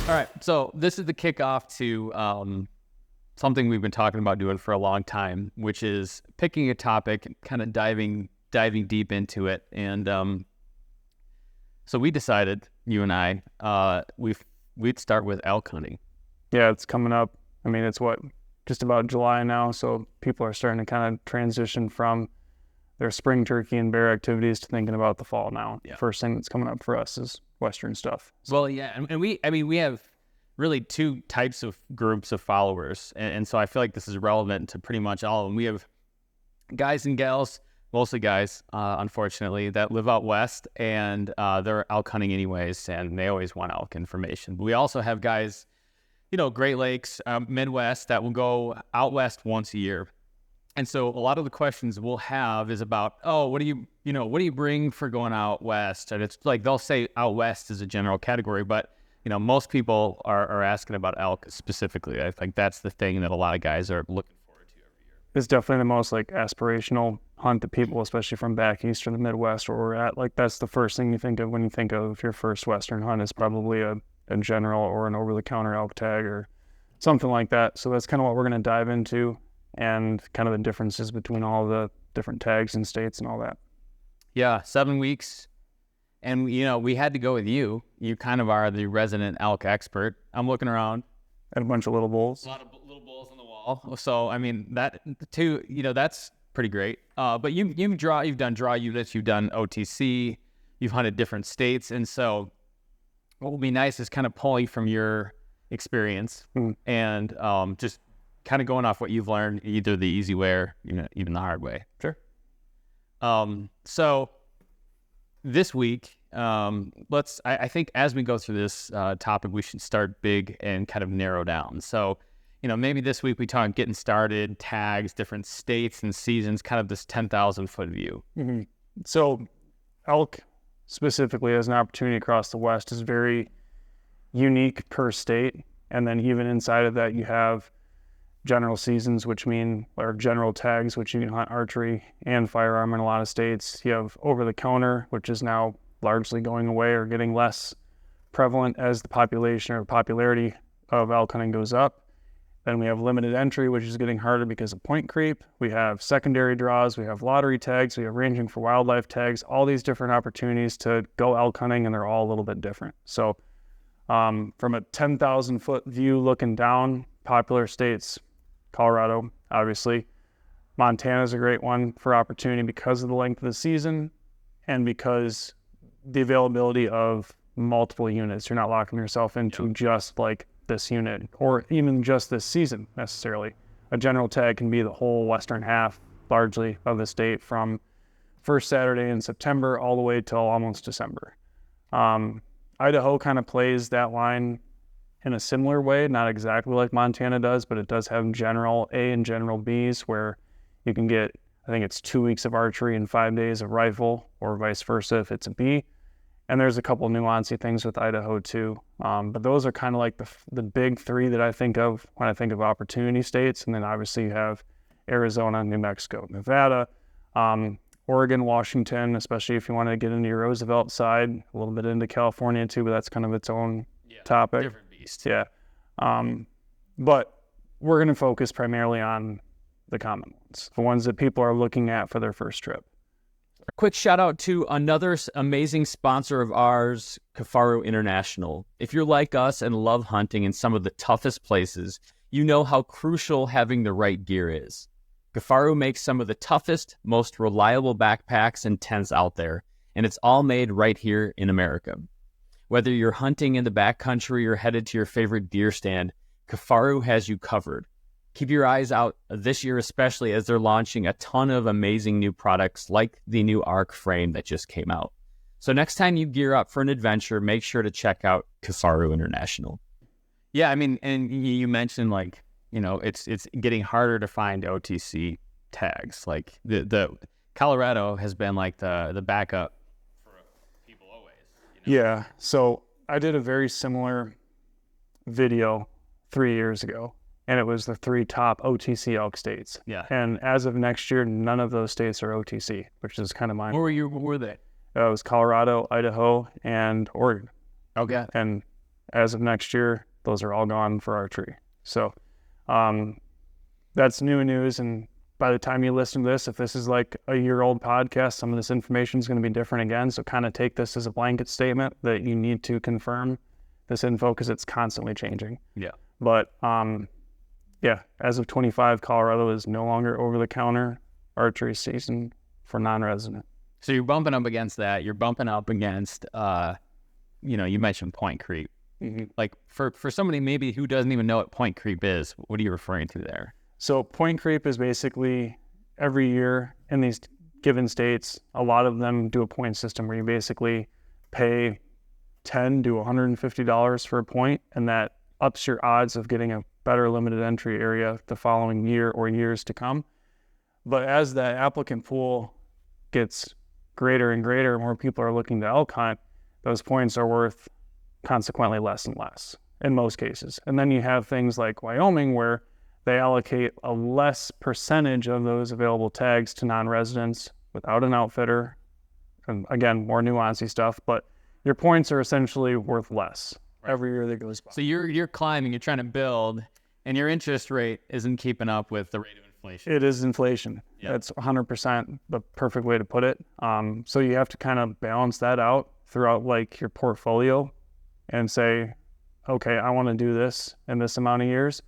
All right, so this is the kickoff to something we've been talking about doing for a long time, which is picking a topic, kind of diving deep into it. And so we decided, you and I, we'd start with elk hunting. Yeah, it's coming up. I mean, it's just about July now, so people are starting to kind of transition from their spring turkey and bear activities to thinking about the fall now. Yeah. First thing that's coming up for us is Western stuff. Well, yeah, and we have really two types of groups of followers, and so I feel like this is relevant to pretty much all of them. We have guys and gals, mostly guys, unfortunately, that live out west, and they're elk hunting anyways, and they always want elk information. But we also have guys, Great Lakes, Midwest, that will go out west once a year. And so a lot of the questions we'll have is about, what do you bring for going out west? And it's like they'll say out west is a general category, but most people are asking about elk specifically. I think that's the thing that a lot of guys are looking forward to every year. It's definitely the most aspirational hunt that people, especially from back east or the Midwest where we're at, that's the first thing you think of when you think of your first Western hunt is probably a general or an over-the-counter elk tag or something like that. So that's kind of what we're going to dive into, and kind of the differences between all the different tags and states and all that. Yeah, 7 weeks. And, we had to go with you. You kind of are the resident elk expert. I'm looking around. And a bunch of little bulls. A lot of little bulls on the wall. So, I mean, that too, that's pretty great. But you've done draw units, you've done OTC, you've hunted different states. And so what will be nice is kind of pulling from your experience and just kind of going off what you've learned, either the easy way or even the hard way. Sure. So this week, I think as we go through this topic, we should start big and kind of narrow down. So, maybe this week we talk getting started, tags, different states and seasons, kind of this 10,000 foot view. Mm-hmm. So elk specifically as an opportunity across the West is very unique per state. And then even inside of that, you have general seasons, or general tags, which you can hunt archery and firearm in a lot of states. You have over-the-counter, which is now largely going away or getting less prevalent as the population or popularity of elk hunting goes up. Then we have limited entry, which is getting harder because of point creep. We have secondary draws, we have lottery tags, we have ranging for wildlife tags, all these different opportunities to go elk hunting, and they're all a little bit different. So from a 10,000 foot view looking down, popular states, Colorado, obviously. Montana is a great one for opportunity because of the length of the season and because the availability of multiple units. You're not locking yourself into just this unit or even just this season necessarily. A general tag can be the whole western half, largely, of the state from first Saturday in September all the way till almost December. Idaho kind of plays that line in a similar way, not exactly like Montana does, but it does have general A and general Bs where you can get, I think it's 2 weeks of archery and 5 days of rifle, or vice versa if it's a B. And there's a couple nuancy things with Idaho too. But those are kind of like the big three that I think of when I think of opportunity states. And then obviously you have Arizona, New Mexico, Nevada, Oregon, Washington, especially if you want to get into your Roosevelt side, a little bit into California too, but that's kind of its own topic. Different beast. Yeah. But we're going to focus primarily on the common ones, the ones that people are looking at for their first trip. A quick shout out to another amazing sponsor of ours, Kifaru International. If you're like us and love hunting in some of the toughest places, you know how crucial having the right gear is. Kifaru makes some of the toughest, most reliable backpacks and tents out there, and it's all made right here in America. Whether you're hunting in the backcountry or headed to your favorite deer stand, Kifaru has you covered. Keep your eyes out this year, especially as they're launching a ton of amazing new products like the new Arc frame that just came out. So next time you gear up for an adventure, make sure to check out Kifaru International. Yeah, I mean, and you mentioned it's getting harder to find OTC tags. Like the Colorado has been like the backup for people always. Yeah, so I did a very similar video 3 years ago, and it was the 3 top OTC elk states. Yeah. And as of next year, none of those states are OTC, which is kind of mind. Where were they? It was Colorado, Idaho, and Oregon. Okay. And as of next year, those are all gone for archery. So that's new news. And by the time you listen to this, if this is like a year-old podcast, some of this information is going to be different again. So kind of take this as a blanket statement that you need to confirm this info because it's constantly changing. Yeah. But yeah, as of 25, Colorado is no longer over-the-counter archery season for non-resident. So you're bumping up against that. You're bumping up against, you mentioned point creep. Mm-hmm. Like for somebody maybe who doesn't even know what point creep is, what are you referring to there? So point creep is basically every year in these given states, a lot of them do a point system where you basically pay $10 to $150 for a point, and that ups your odds of getting a better limited entry area the following year or years to come. But as that applicant pool gets greater and greater, more people are looking to elk hunt, those points are worth consequently less and less in most cases. And then you have things like Wyoming where they allocate a less percentage of those available tags to non-residents without an outfitter. And again, more nuancy stuff, but your points are essentially worth less every year that goes by. So you're climbing, you're trying to build, and your interest rate isn't keeping up with the rate of inflation. It is inflation. Yep. That's 100% the perfect way to put it. So you have to kind of balance that out throughout like your portfolio and say, okay, I want to do this in this amount of years.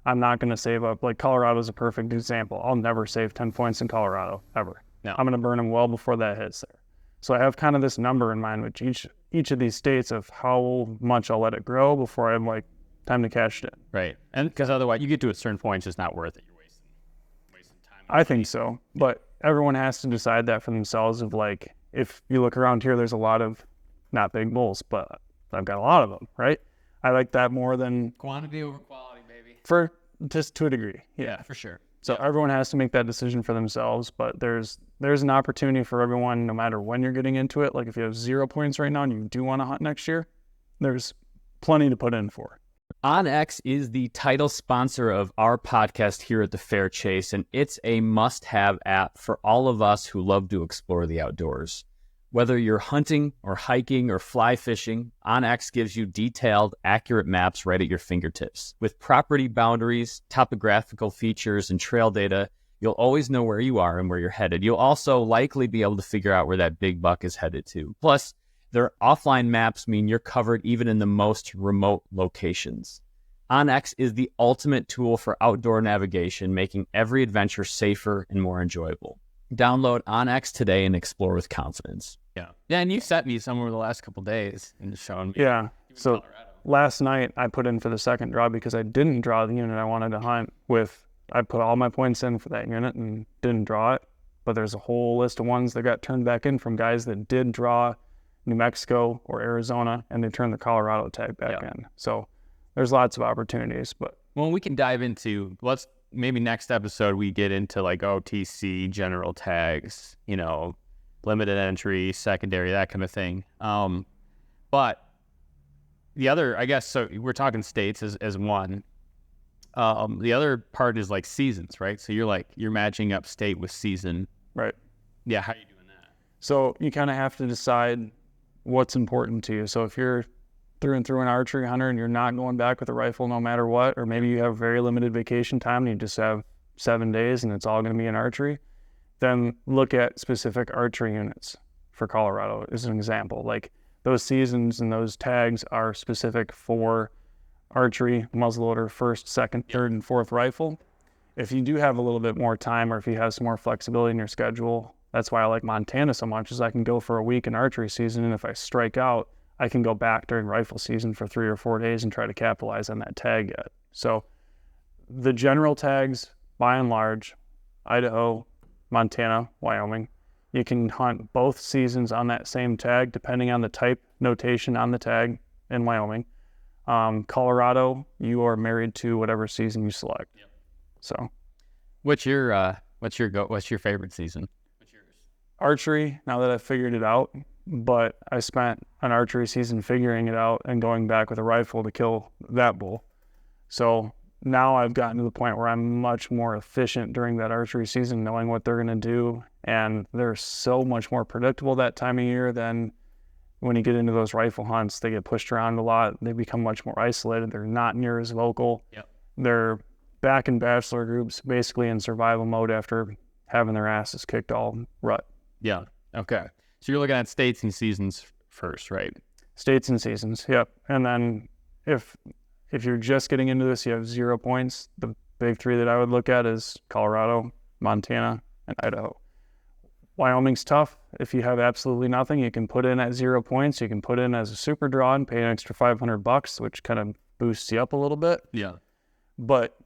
I'm not going to save up. Like Colorado is a perfect example. I'll never save 10 points in Colorado, ever. No. I'm going to burn them well before that hits there. So I have kind of this number in mind with each of these states of how much I'll let it grow before I'm like, time to cash it in. Right. And because otherwise you get to a certain point, it's just not worth it. You're wasting time. I think so. But everyone has to decide that for themselves of like, if you look around here, there's a lot of not big bulls, but I've got a lot of them, right? I like that more than Quantity over quality, baby. for just to a degree. Yeah, for sure. So everyone has to make that decision for themselves, but there's an opportunity for everyone no matter when you're getting into it. Like if you have 0 points right now and you do want to hunt next year, there's plenty to put in for. OnX is the title sponsor of our podcast here at the Fair Chase, and it's a must-have app for all of us who love to explore the outdoors. Whether you're hunting or hiking or fly fishing, OnX gives you detailed, accurate maps right at your fingertips. With property boundaries, topographical features, and trail data, you'll always know where you are and where you're headed. You'll also likely be able to figure out where that big buck is headed to. Plus, their offline maps mean you're covered even in the most remote locations. OnX is the ultimate tool for outdoor navigation, making every adventure safer and more enjoyable. Download OnX today and explore with confidence. Yeah, and you sent me some over the last couple of days and showing me. Yeah. So last night I put in for the second draw because I didn't draw the unit I wanted to hunt with. I put all my points in for that unit and didn't draw it. But there's a whole list of ones that got turned back in from guys that did draw New Mexico or Arizona, and they turned the Colorado tag back in. So there's lots of opportunities. But well, we can dive into, maybe next episode we get into like OTC, general tags, limited entry, secondary, that kind of thing. But the other, I guess, so we're talking states as one. The other part is like seasons, right? So you're matching up state with season. Right. Yeah, how are you doing that? So you kind of have to decide what's important to you. So if you're through and through an archery hunter and you're not going back with a rifle no matter what, or maybe you have very limited vacation time and you just have 7 days and it's all going to be in archery, then look at specific archery units for Colorado as an example. Like those seasons and those tags are specific for archery, muzzleloader, first, second, third, and fourth rifle. If you do have a little bit more time or if you have some more flexibility in your schedule, that's why I like Montana so much, is I can go for a week in archery season, and if I strike out, I can go back during rifle season for 3 or 4 days and try to capitalize on that tag yet. So the general tags, by and large, Idaho, Montana, Wyoming, you can hunt both seasons on that same tag depending on the type notation on the tag in Wyoming. Colorado, you are married to whatever season you select. Yep. So what's your favorite season? What's yours? Archery, now that I've figured it out, but I spent an archery season figuring it out and going back with a rifle to kill that bull. So now I've gotten to the point where I'm much more efficient during that archery season, knowing what they're going to do. And they're so much more predictable that time of year than when you get into those rifle hunts, they get pushed around a lot. They become much more isolated. They're not near as vocal. Yep. They're back in bachelor groups, basically in survival mode after having their asses kicked all rut. Yeah. Okay. So you're looking at states and seasons first, right? States and seasons, yep. And then if you're just getting into this, you have 0 points. The big three that I would look at is Colorado, Montana, and Idaho. Wyoming's tough. If you have absolutely nothing, you can put in at 0 points. You can put in as a super draw and pay an extra $500, which kind of boosts you up a little bit. Yeah. But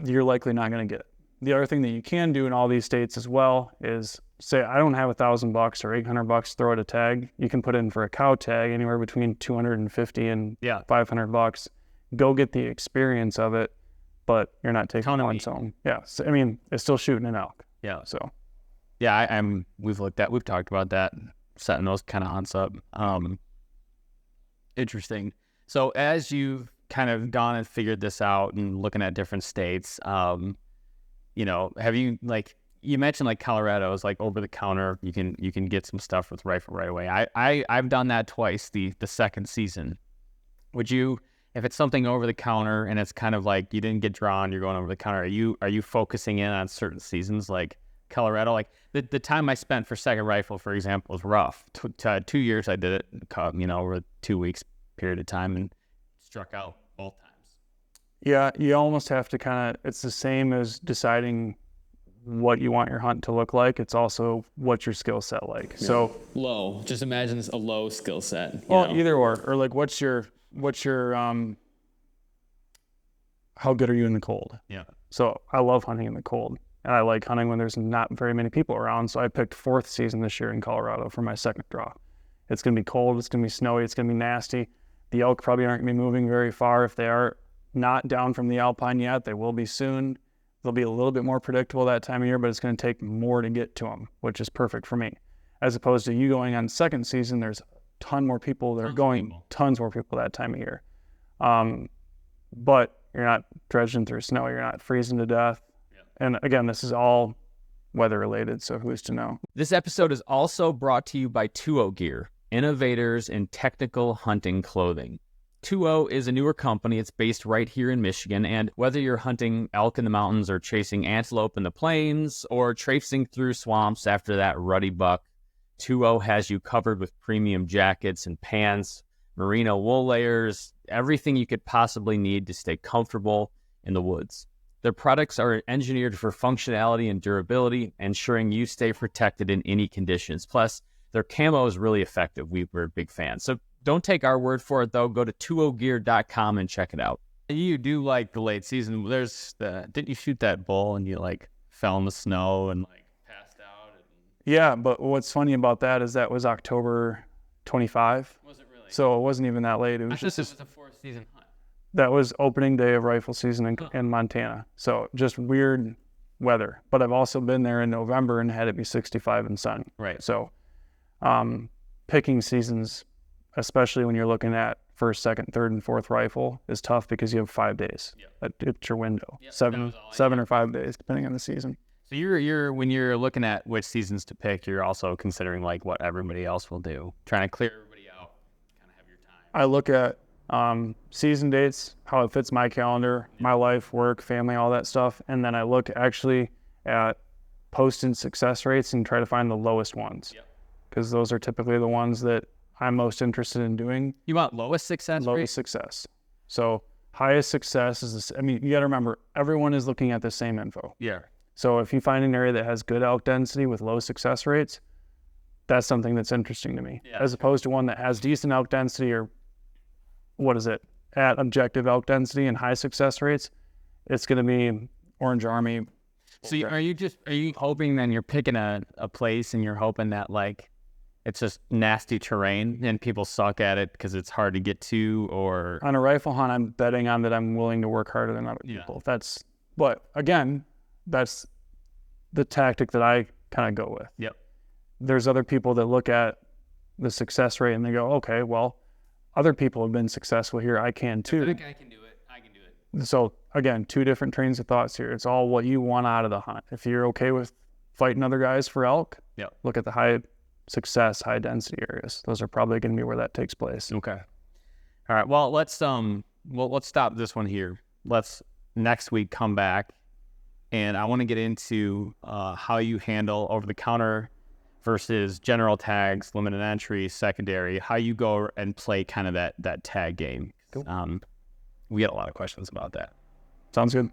you're likely not going to get it. The other thing that you can do in all these states as well is say, I don't have $1,000 or $800, throw it a tag. You can put in for a cow tag anywhere between $250 and $500. Go get the experience of it, but you're not taking points home. Yeah. So, I mean, it's still shooting an elk. Yeah. So, yeah, we've talked about that, setting those kind of hunts up. Interesting. So as you've kind of gone and figured this out and looking at different states, you know, have you, like, you mentioned like Colorado is like over the counter. You can get some stuff with rifle right away. I've done that twice the second season. Would you, if it's something over the counter and it's kind of like you didn't get drawn, you're going over the counter, are you focusing in on certain seasons like Colorado? Like the time I spent for second rifle, for example, was rough. 2 years I did it, you know, over a 2 weeks period of time, and struck out both times. Yeah, you almost have to kind of, it's the same as deciding what you want your hunt to look like. It's also what's your skill set like. Yeah. So low, just imagine a low skill set. Well, either or like what's your how good are you in the cold? Yeah. So I love hunting in the cold, and I like hunting when there's not very many people around. So I picked 4th season this year in Colorado for my second draw. It's going to be cold. It's going to be snowy. It's going to be nasty. The elk probably aren't going to be moving very far. If they are not down from the alpine yet, they will be soon. They'll be a little bit more predictable that time of year, but it's going to take more to get to them, which is perfect for me. As opposed to you going on second season, there's a ton more people that are going, tons more people that time of year. But you're not dredging through snow. You're not freezing to death. Yeah. And again, this is all weather related, so who's to know? This episode is also brought to you by 2O Gear, innovators in technical hunting clothing. 2O is a newer company. It's based right here in Michigan, and whether you're hunting elk in the mountains or chasing antelope in the plains or traipsing through swamps after that ruddy buck, 2O has you covered with premium jackets and pants, merino wool layers, everything you could possibly need to stay comfortable in the woods. Their products are engineered for functionality and durability, ensuring you stay protected in any conditions. Plus, their camo is really effective. We're big fans. So don't take our word for it, though. Go to 2ogear.com and check it out. You do like the late season. Didn't you shoot that bull and you like fell in the snow and like passed out? Yeah, but what's funny about that is that was October 25. Was it really? So it wasn't even that late. It was just it was a 4th season hunt. That was opening day of rifle season in Montana. So just weird weather. But I've also been there in November and had it be 65 and sunny. Right. So picking seasons, especially when you're looking at 1st, 2nd, 3rd, and 4th rifle, is tough because you have 5 days. Yep. It's your window. Yep. Seven or 5 days, depending on the season. So you're when you're looking at which seasons to pick, you're also considering like what everybody else will do, trying to clear everybody out, kind of have your time. I look at season dates, how it fits my calendar, my life, work, family, all that stuff. And then I look actually at posted success rates and try to find the lowest ones. Because those are typically the ones that I'm most interested in doing. You want lowest success rate? Lowest success. So highest success is this. I mean, you got to remember, everyone is looking at the same info. Yeah. So if you find an area that has good elk density with low success rates, that's something that's interesting to me. Yeah. As opposed to one that has decent elk density or at objective elk density and high success rates, it's going to be Orange Army. So are you hoping then you're picking a place and you're hoping that like it's just nasty terrain and people suck at it because it's hard to get to? Or on a rifle hunt, I'm betting on that I'm willing to work harder than other people. But again, that's the tactic that I kind of go with. Yep. There's other people that look at the success rate and they go, okay, well, other people have been successful here. I can too. I think I can do it. So again, 2 different trains of thoughts here. It's all what you want out of the hunt. If you're okay with fighting other guys for elk, look at the high success, high density areas. Those are probably going to be where that takes place. Okay. All right. Well, let's stop this one here. Let's next week come back, and I want to get into how you handle over the counter versus general tags, limited entry, secondary. How you go and play kind of that tag game. Cool. We get a lot of questions about that. Sounds good.